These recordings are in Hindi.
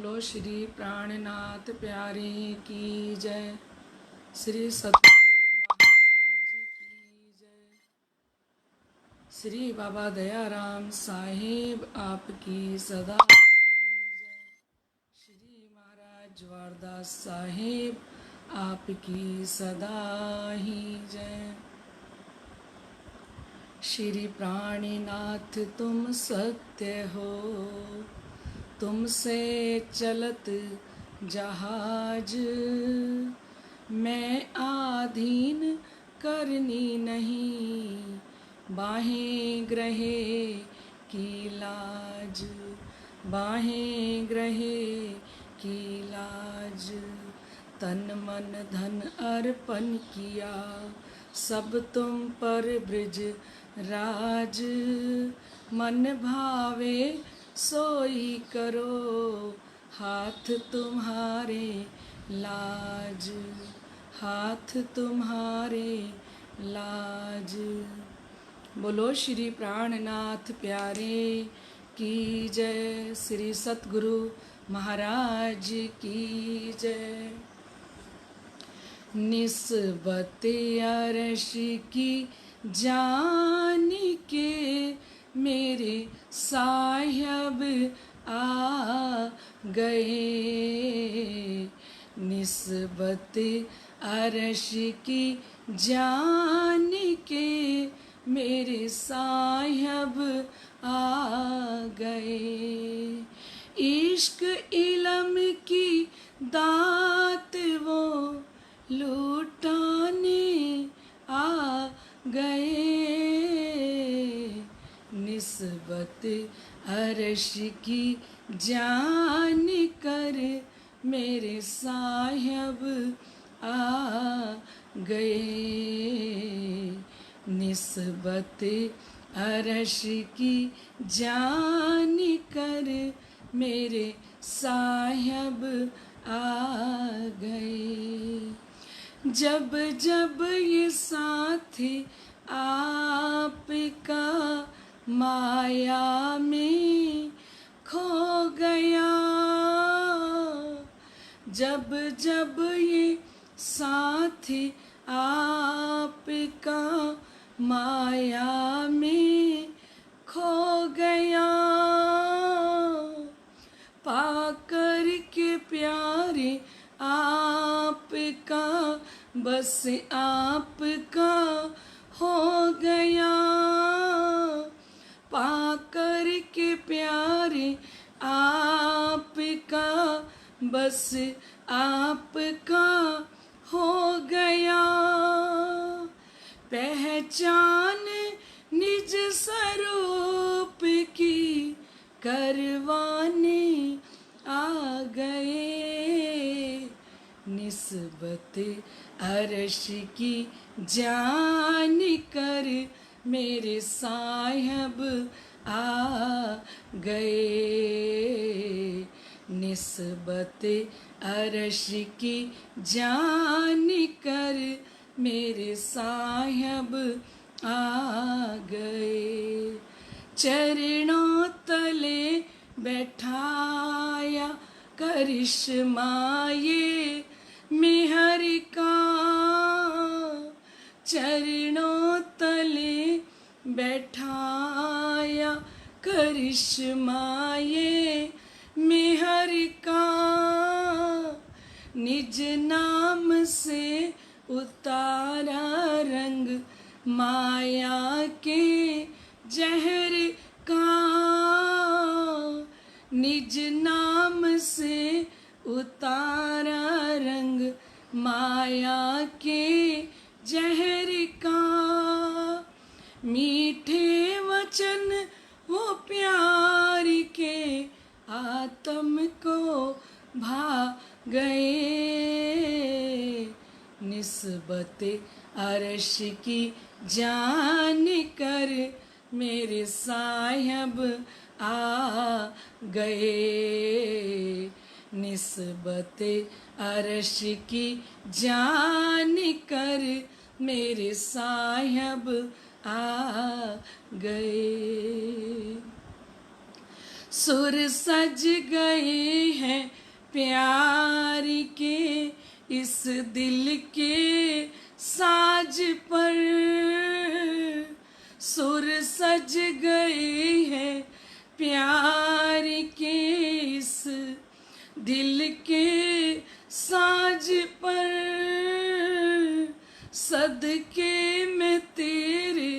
बोलो श्री प्राणनाथ प्यारे की जय। श्री सतगुरु महाराज की जय। श्री बाबा दयाराम साहेब आपकी सदा जय। श्री महाराज जवारदास साहेब आपकी सदा ही जय। श्री प्राणनाथ तुम सत्य हो, तुमसे चलत जहाज, मैं आधीन करनी नहीं, बाहें ग्रहे की लाज, बाहें ग्रहे की लाज। तन मन धन अर्पण किया, सब तुम पर ब्रज राज, मन भावे सोई करो, हाथ तुम्हारे लाज, हाथ तुम्हारे लाज। बोलो श्री प्राणनाथ प्यारे की जय। श्री सतगुरु महाराज की जय। निस्बत अर्श की जान के मेरे साहिब आ गए, निस्बत अर्श की जान के मेरे साहिब आ गए। इश्क इलम की दात वो लुटाने आ गए, निस्बत अर्श की जान कर मेरे साहिब आ गए, निस्बत अर्श की जान कर मेरे साहिब आ गए। जब जब ये साथ आपका माया में खो गया, जब जब ये साथ आपका माया में खो गया, पाकर के प्यारे आपका बस आपका हो गया, पाकर के प्यारे आपका बस आपका हो गया। पहचान निज स्वरूप की करवाने आ गए, निस्बत अर्श की जान कर मेरे साहिब आ गए, निस्बत अर्श की जान कर मेरे साहिब आ गए। चरणों तले बैठाया करिश्मा ये मेहर का, चरणों तले बैठाया करिश्मा ये मेहर का, निज नाम से उतारा रंग माया के जहर का, निज नाम से उतारा रंग माया के जहर का। मीठे वचन वो प्यार के आत्म को भा गए, निस्बत अर्श की जान कर मेरे साहिब आ गए, निस्बत अर्श की जान कर मेरे साहिब आ गए। सुर सज गए हैं प्यार के इस दिल के साज पर सुर सज गए हैं। प्यार के इस दिल के साज पर सदके में तेरे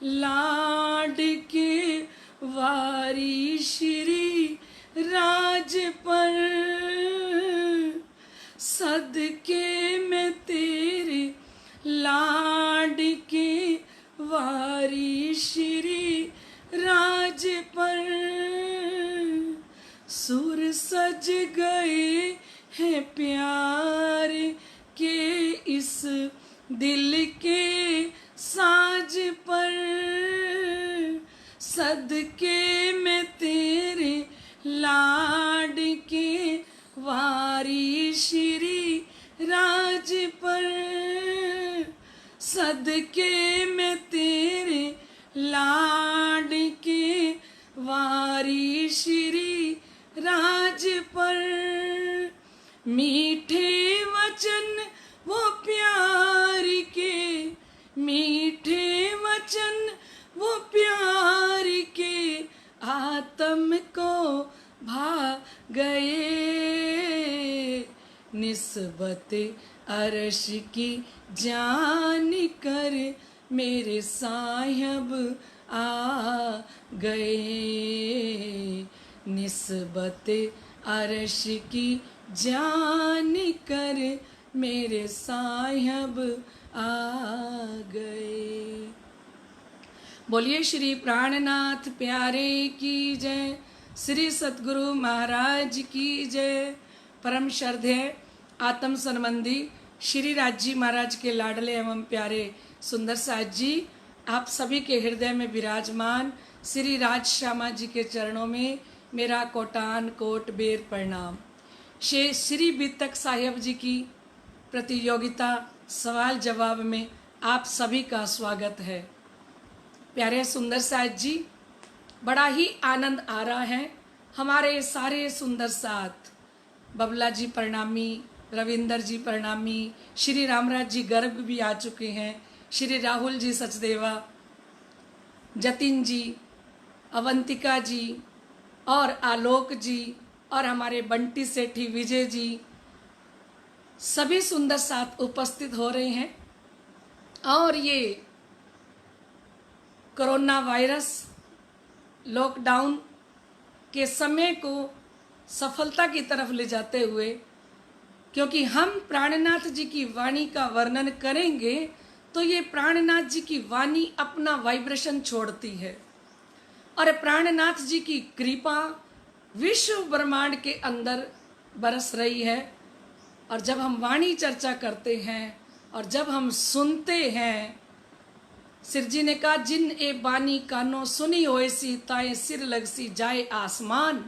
लाड के वारी श्री राज पर सदके में तेरे लाड के वारी श्री राज पर सुर सज गए हैं। प्यार के इस दिल के साज पर सदके में तेरे लाड के वारी श्री राज पर सदके में तेरे लाड के वारी श्री राज पर मीठे वचन वो प्यार के मीठे वचन वो प्यार के आत्म को भा गए। निस्बत अर्श की जान कर मेरे साहिब आ गए। निस्बत अर्श की जान कर मेरे साहिब आ गए। बोलिए श्री प्राणनाथ प्यारे की जय। श्री सतगुरु महाराज की जय। परम श्रद्धेय आत्म संबंधी श्री राज महाराज के लाडले एवं प्यारे सुंदर साज जी, आप सभी के हृदय में विराजमान श्री राज श्यामा जी के चरणों में मेरा कोटान कोट बेर प्रणाम। श्री बीतक साहिब जी की प्रतियोगिता सवाल जवाब में आप सभी का स्वागत है। प्यारे सुंदर साज जी, बड़ा ही आनंद आ रहा है। हमारे सारे सुंदर साथ बबला जी प्रणामी, रविंदर जी प्रणामी, श्री रामराज जी गर्ग भी आ चुके हैं, श्री राहुल जी सचदेवा, जतिन जी, अवंतिका जी और आलोक जी और हमारे बंटी सेठी विजय जी, सभी सुंदर साथ उपस्थित हो रहे हैं। और ये कोरोना वायरस लॉकडाउन के समय को सफलता की तरफ ले जाते हुए, क्योंकि हम प्राणनाथ जी की वाणी का वर्णन करेंगे तो ये प्राणनाथ जी की वाणी अपना वाइब्रेशन छोड़ती है और प्राणनाथ जी की कृपा विश्व ब्रह्मांड के अंदर बरस रही है। और जब हम वाणी चर्चा करते हैं और जब हम सुनते हैं, सिर जी ने कहा जिन ए बानी कानो सुनी होए सी ताए सिर लग सी जाए आसमान।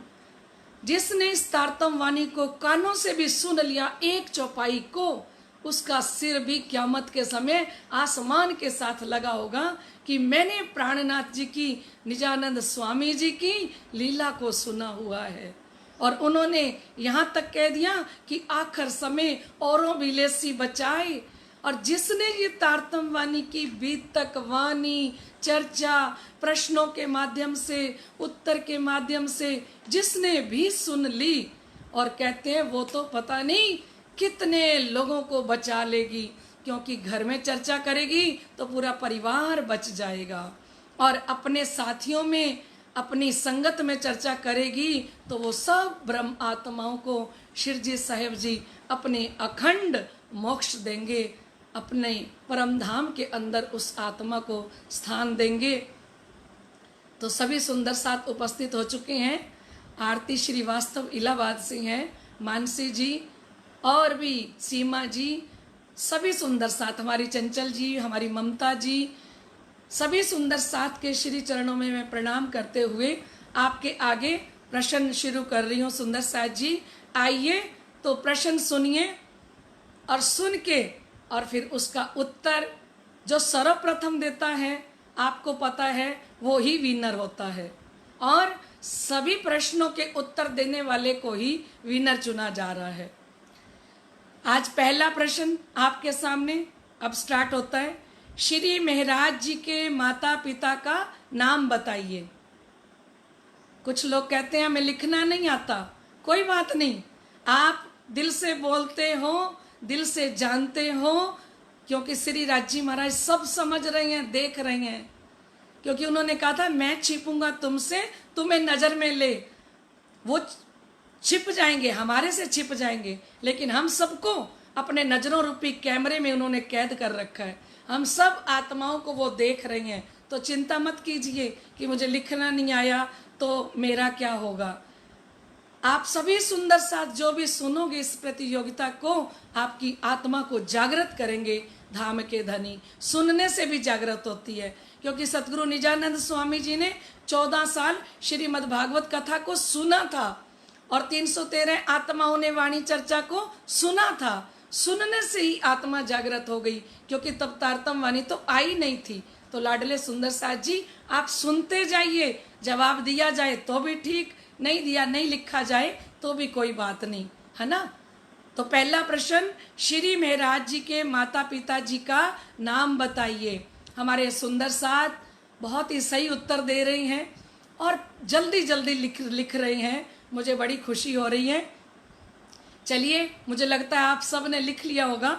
जिसने इस तारतम वाणी को कानों से भी सुन लिया एक चौपाई को, उसका सिर भी क़यामत के समय आसमान के साथ लगा होगा कि मैंने प्राणनाथ जी की, निजानंद स्वामी जी की लीला को सुना हुआ है। और उन्होंने यहाँ तक कह दिया कि आखिर समय औरों भी लेसी बचाए। और जिसने ये तारतम वाणी की बीतक वाणी चर्चा प्रश्नों के माध्यम से, उत्तर के माध्यम से जिसने भी सुन ली, और कहते हैं वो तो पता नहीं कितने लोगों को बचा लेगी, क्योंकि घर में चर्चा करेगी तो पूरा परिवार बच जाएगा। और अपने साथियों में, अपनी संगत में चर्चा करेगी तो वो सब ब्रह्म आत्माओं को शिरजी साहिब जी अपने अखंड मोक्ष देंगे, अपने परम धाम के अंदर उस आत्मा को स्थान देंगे। तो सभी सुंदर साथ उपस्थित हो चुके हैं। आरती श्रीवास्तव इलाहाबाद से हैं, मानसी जी और भी सीमा जी, सभी सुंदर साथ, हमारी चंचल जी, हमारी ममता जी, सभी सुंदर साथ के श्री चरणों में मैं प्रणाम करते हुए आपके आगे प्रश्न शुरू कर रही हूँ। सुंदर साथ जी आइए तो प्रश्न सुनिए और सुन के और फिर उसका उत्तर जो सर्वप्रथम देता है, आपको पता है वो ही विनर होता है। और सभी प्रश्नों के उत्तर देने वाले को ही विनर चुना जा रहा है। आज पहला प्रश्न आपके सामने अब स्टार्ट होता है। श्री महराज जी के माता पिता का नाम बताइए। कुछ लोग कहते हैं हमें लिखना नहीं आता, कोई बात नहीं, आप दिल से बोलते हो, दिल से जानते हो, क्योंकि श्री राज जी महाराज सब समझ रहे हैं, देख रहे हैं, क्योंकि उन्होंने कहा था मैं छिपूंगा तुमसे, तुम्हें नजर में ले। वो छिप जाएंगे, हमारे से छिप जाएंगे, लेकिन हम सबको अपने नजरों रूपी कैमरे में उन्होंने कैद कर रखा है। हम सब आत्माओं को वो देख रही हैं। तो चिंता मत कीजिए कि मुझे लिखना नहीं आया तो मेरा क्या होगा। आप सभी सुंदर साथ जो भी सुनोगे इस प्रतियोगिता को, आपकी आत्मा को जागृत करेंगे। धाम के धनी सुनने से भी जागृत होती है, क्योंकि सतगुरु निजानंद स्वामी जी ने 14 साल श्रीमद् भागवत कथा को सुना था और 313 आत्माओं ने वाणी चर्चा को सुना था। सुनने से ही आत्मा जागृत हो गई, क्योंकि तब तारतम वाणी तो आई नहीं थी। तो लाडले सुंदर साथ जी, आप सुनते जाइए, जवाब दिया जाए तो भी ठीक, नहीं दिया, नहीं लिखा जाए तो भी कोई बात नहीं, है ना। तो पहला प्रश्न, श्री महराज जी के माता पिता जी का नाम बताइए। हमारे सुंदर साथ बहुत ही सही उत्तर दे रही हैं और जल्दी जल्दी लिख रहे हैं, मुझे बड़ी खुशी हो रही है। चलिए, मुझे लगता है आप सब ने लिख लिया होगा।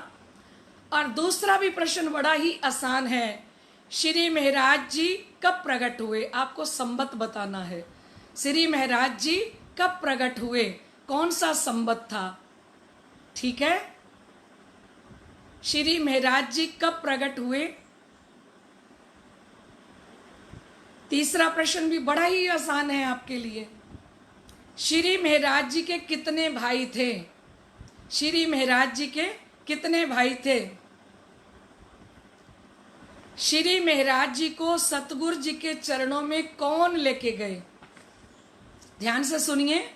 और दूसरा भी प्रश्न बड़ा ही आसान है। श्री महराज जी कब प्रकट हुए? आपको संवत बताना है। श्री महराज जी कब प्रकट हुए, कौन सा संवत था? ठीक है, श्री महराज जी कब प्रकट हुए? तीसरा प्रश्न भी बड़ा ही आसान है आपके लिए। श्री महराज जी के कितने भाई थे? श्री महराज जी के कितने भाई थे? श्री महराज जी को सतगुरु जी के चरणों में कौन लेके गए? ध्यान से सुनिए।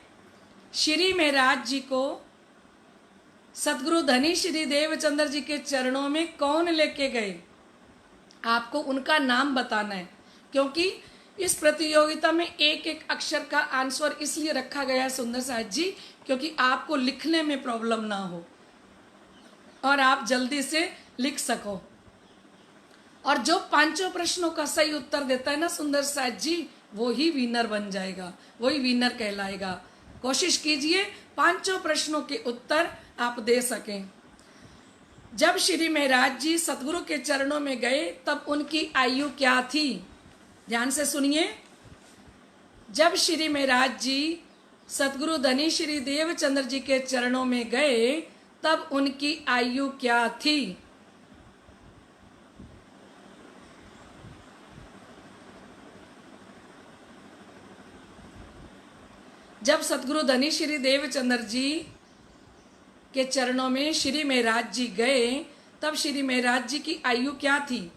श्री महराज जी को सतगुरु धनी श्री देवचंद्र जी के चरणों में कौन लेके गए? आपको उनका नाम बताना है, क्योंकि इस प्रतियोगिता में एक एक अक्षर का आंसर इसलिए रखा गया है सुंदर साथ जी, क्योंकि आपको लिखने में प्रॉब्लम ना हो और आप जल्दी से लिख सको। और जो पांचों प्रश्नों का सही उत्तर देता है ना सुंदर साथ जी, वो ही विनर बन जाएगा, वही विनर कहलाएगा। कोशिश कीजिए पांचों प्रश्नों के उत्तर आप दे सकें। जब श्री महराज जी सतगुरु के चरणों में गए तब उनकी आयु क्या थी? ध्यान से सुनिए। जब श्री महराज जी सतगुरु धनी श्री देवचंद्र जी के चरणों में गए तब उनकी आयु क्या थी? जब सतगुरु धनी श्री देवचंद्र जी के चरणों में श्री महराज जी गए तब श्री महराज जी की आयु क्या थी?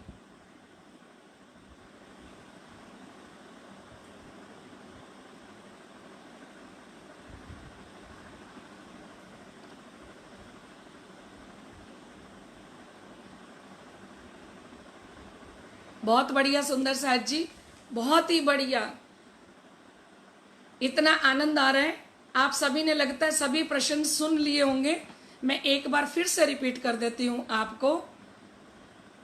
बहुत बढ़िया सुंदर साथ जी, बहुत ही बढ़िया। इतना आनंद आ रहा है, आप सभी ने लगता है सभी प्रश्न सुन लिए होंगे। मैं एक बार फिर से रिपीट कर देती हूँ आपको।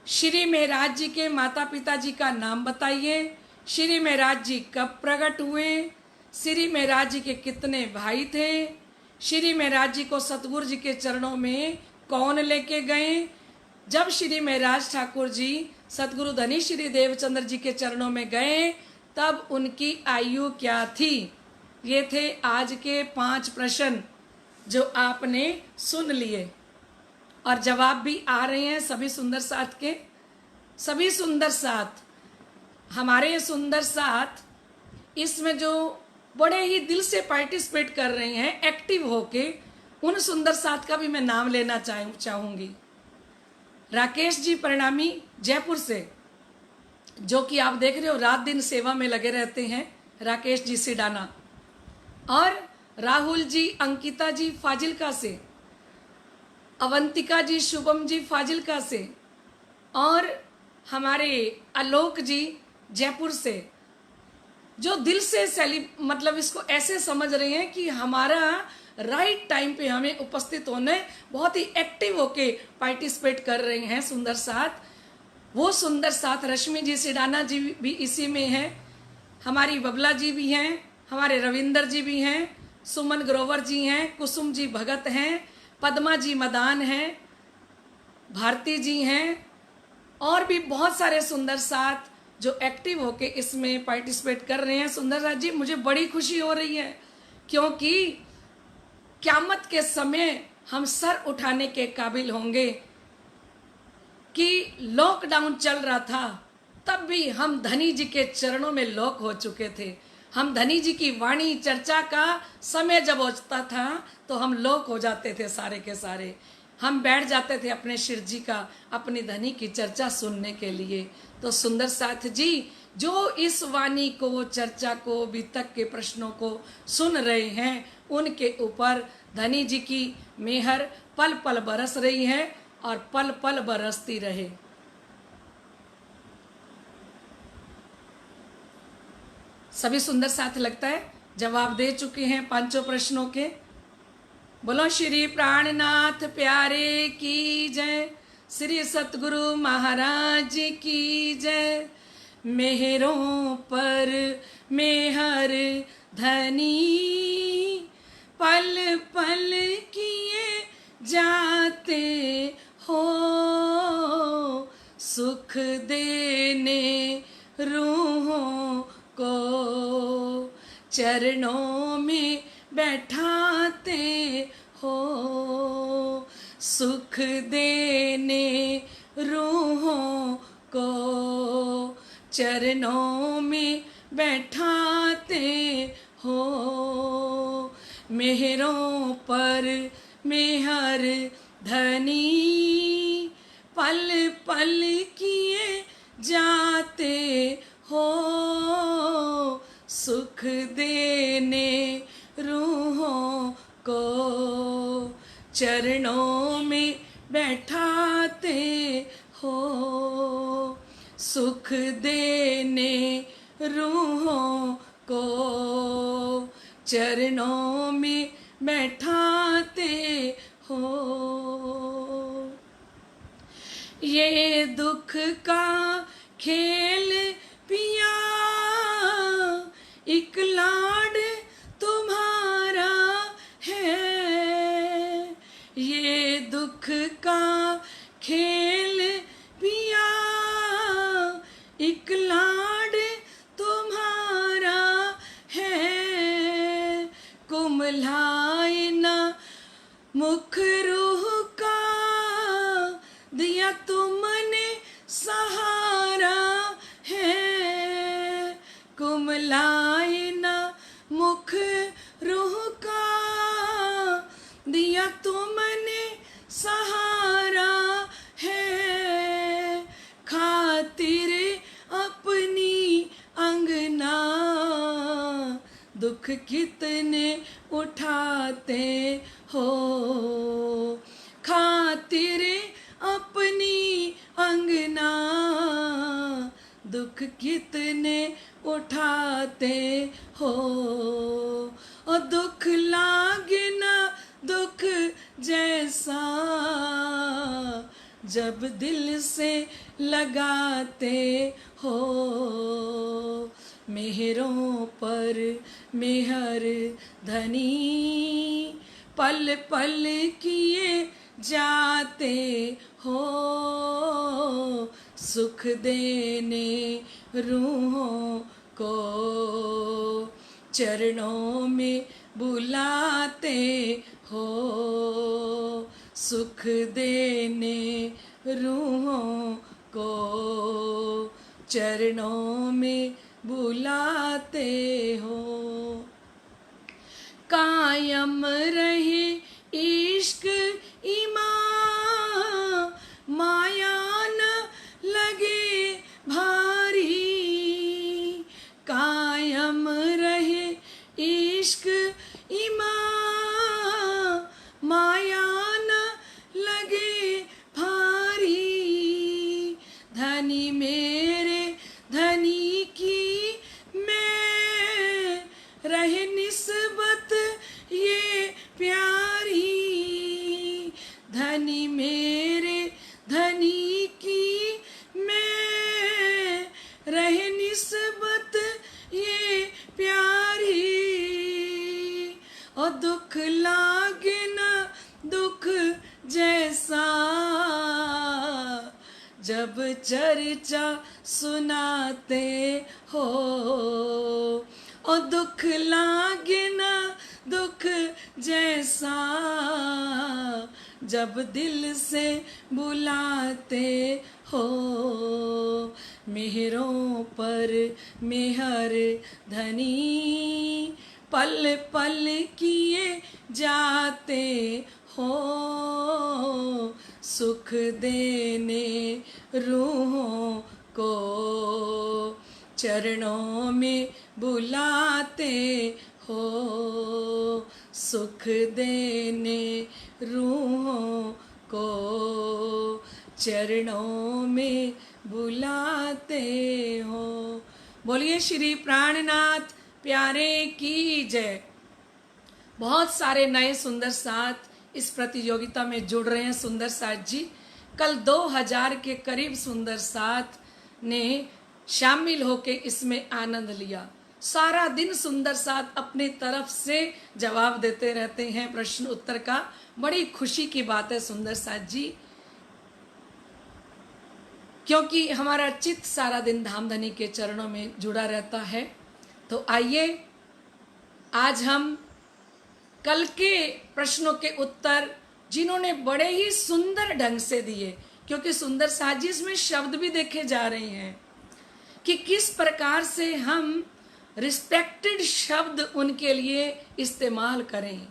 श्री महराज जी के माता पिता जी का नाम बताइए। श्री महराज जी कब प्रकट हुए? श्री महराज जी के कितने भाई थे? श्री महराज जी को सतगुरु जी के चरणों में कौन लेके गए? जब श्री महराज ठाकुर जी सतगुरु धनी श्री देवचंद्र जी के चरणों में गए तब उनकी आयु क्या थी? ये थे आज के 5 प्रश्न जो आपने सुन लिए और जवाब भी आ रहे हैं सभी सुंदर साथ के। सभी सुंदर साथ, हमारे सुंदर साथ इसमें जो बड़े ही दिल से पार्टिसिपेट कर रहे हैं एक्टिव होके, उन सुंदर साथ का भी मैं नाम लेना चाहूंगी। राकेश जी परिणामी जयपुर से, जो कि आप देख रहे हो रात दिन सेवा में लगे रहते हैं, राकेश जी सिडाना। और राहुल जी, अंकिता जी फाजिलका से, अवंतिका जी, शुभम जी फाजिलका से, और हमारे आलोक जी जयपुर से, जो दिल से मतलब इसको ऐसे समझ रहे हैं कि हमारा राइट टाइम पे हमें उपस्थित होने, बहुत ही एक्टिव होके पार्टिसिपेट कर रहे हैं सुंदर साथ। वो सुंदर साथ रश्मि जी सिडाना जी भी इसी में है, हमारी बबला जी भी हैं, हमारे रविंदर जी भी हैं, सुमन ग्रोवर जी हैं, कुसुम जी भगत हैं, पद्मा जी मदान हैं, भारती जी हैं, और भी बहुत सारे सुंदर साथ जो एक्टिव होके इसमें पार्टिसिपेट कर रहे हैं। सुंदर साथ जी, मुझे बड़ी खुशी हो रही है क्योंकि क़यामत के समय हम सर उठाने के काबिल होंगे कि लॉकडाउन चल रहा था तब भी हम धनी जी के चरणों में लॉक हो चुके थे। हम धनी जी की वाणी चर्चा का समय जब होता था तो हम लॉक हो जाते थे सारे के सारे। हम बैठ जाते थे अपने शिर जी का, अपनी धनी की चर्चा सुनने के लिए। तो सुंदर साथ जी जो इस वाणी को, चर्चा को, अभी तक के प्रश्नों को सुन रहे हैं, उनके ऊपर धनी जी की मेहर पल पल बरस रही है और पल पल बरसती रहे। सभी सुंदर साथ लगता है जवाब दे चुके हैं पांचों प्रश्नों के। बोलो श्री प्राणनाथ प्यारे की जय, श्री सतगुरु महाराज की जय। मेहरों पर मेहर धनी, पल पल किए जाते हो, सुख देने रूहों को चरणों में बैठाते हो, सुख देने रूहों को चरणों में बैठाते हो। मेहरों पर मेहर धनी, पल पल किए जाते हो, सुख देने रूहों को चरणों में बैठाते हो, सुख देने रूहों को चरणों में बैठाते हो। ये दुख का खेल पिया एक लाड तुम्हारा है, ये दुख का खेल पिया एक लाड तुम्हारा है, कुमलाए ना मुख रूह का दिया तुमने सहारा है, कुमलाए ना मुख रूह का दिया तुमने सहारा है, खातिर अपनी अंगना दुख कितने उठाते हो, खातिर अपनी अंगना दुख कितने उठाते हो, और दुख लागे ना दुख जैसा जब दिल से लगाते हो। मेहरों पर मेहर धनी, पल पल किए जाते हो, सुख देने रूहों को चरणों में बुलाते हो, सुख देने रूहों को चरणों में बुलाते हो। कायम रहे इश्क ईमान, माया न लगे भारी, कायम रहे इश्क ईमान, माया न लगे भारी, धनी मेरे धनी की मैं चर्चा सुनाते हो। और दुख लागे ना दुख जैसा, जब दिल से बुलाते हो। मेहरों पर मेहर धनी, पल पल किए जाते हो। सुख देने रूहों को चरणों में बुलाते हो। सुख देने रूहों को चरणों में बुलाते हो। बोलिए श्री प्राणनाथ प्यारे की जय। बहुत सारे नए सुंदर साथ इस प्रतियोगिता में जुड़ रहे हैं सुंदर साथ जी। कल 2000 के करीब सुंदर साथ ने शामिल होके इसमें आनंद लिया। सारा दिन सुंदर साथ अपनी तरफ से जवाब देते रहते हैं प्रश्न उत्तर का। बड़ी खुशी की बात है सुंदर साथ जी, क्योंकि हमारा चित्त सारा दिन धामधनी के चरणों में जुड़ा रहता है। तो आइए आज हम कल के प्रश्नों के उत्तर, जिन्होंने बड़े ही सुंदर ढंग से दिए, क्योंकि सुंदर साथ जी इसमें शब्द भी देखे जा रहे हैं कि किस प्रकार से हम रिस्पेक्टेड शब्द उनके लिए इस्तेमाल करें।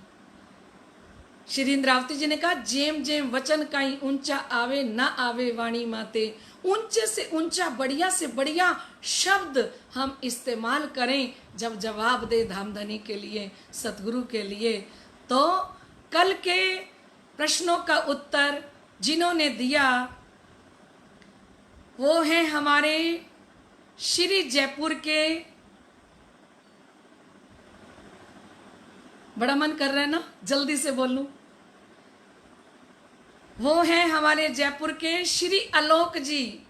श्री इंद्रावती जी ने कहा, जेम जेम वचन काई ऊंचा आवे ना आवे वाणी माते। ऊंचे से ऊंचा बढ़िया से बढ़िया शब्द हम इस्तेमाल करें जब जवाब दे धामधनी के लिए, सतगुरु के लिए। तो कल के प्रश्नों का उत्तर जिन्होंने दिया वो हैं हमारे श्री जयपुर के, बड़ा मन कर रहा है ना जल्दी से बोल लूं, वो हैं हमारे जयपुर के श्री आलोक जी,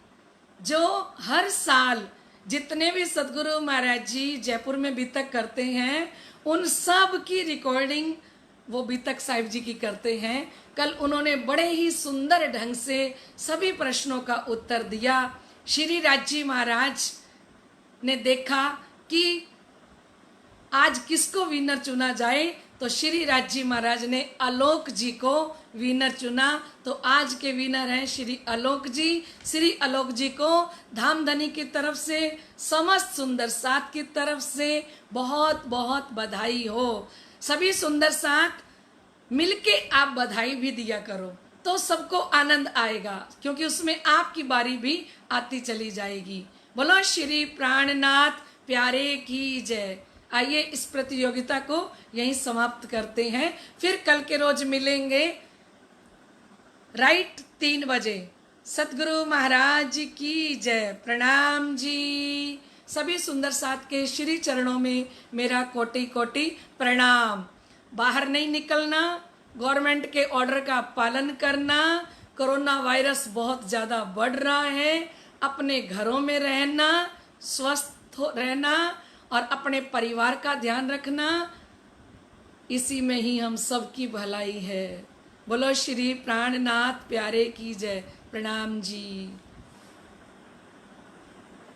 जो हर साल जितने भी सतगुरु महाराज जी जयपुर में बीतक करते हैं उन सब की रिकॉर्डिंग वो बीतक साहिब जी की करते हैं। कल उन्होंने बड़े ही सुंदर ढंग से सभी प्रश्नों का उत्तर दिया। श्री राजी महाराज ने देखा कि आज किसको विनर चुना जाए, तो श्री राजी महाराज ने आलोक जी को विनर चुना। तो आज के विनर हैं श्री आलोक जी। श्री आलोक जी को धामधनी की तरफ से, समस्त सुंदर साथ की तरफ से बहुत बहुत बधाई हो। सभी सुंदर साथ मिलके आप बधाई भी दिया करो तो सबको आनंद आएगा, क्योंकि उसमें आपकी बारी भी आती चली जाएगी। बोलो श्री प्राणनाथ प्यारे की जय। आइए इस प्रतियोगिता को यहीं समाप्त करते हैं, फिर कल के रोज मिलेंगे राइट 3 बजे। सतगुरु महाराज की जय। प्रणाम जी। सभी सुंदर साथ के श्री चरणों में मेरा कोटि कोटि प्रणाम। बाहर नहीं निकलना, गवर्नमेंट के ऑर्डर का पालन करना, कोरोना वायरस बहुत ज़्यादा बढ़ रहा है, अपने घरों में रहना, स्वस्थ रहना और अपने परिवार का ध्यान रखना, इसी में ही हम सबकी भलाई है। बोलो श्री प्राणनाथ प्यारे की जय। प्रणाम जी।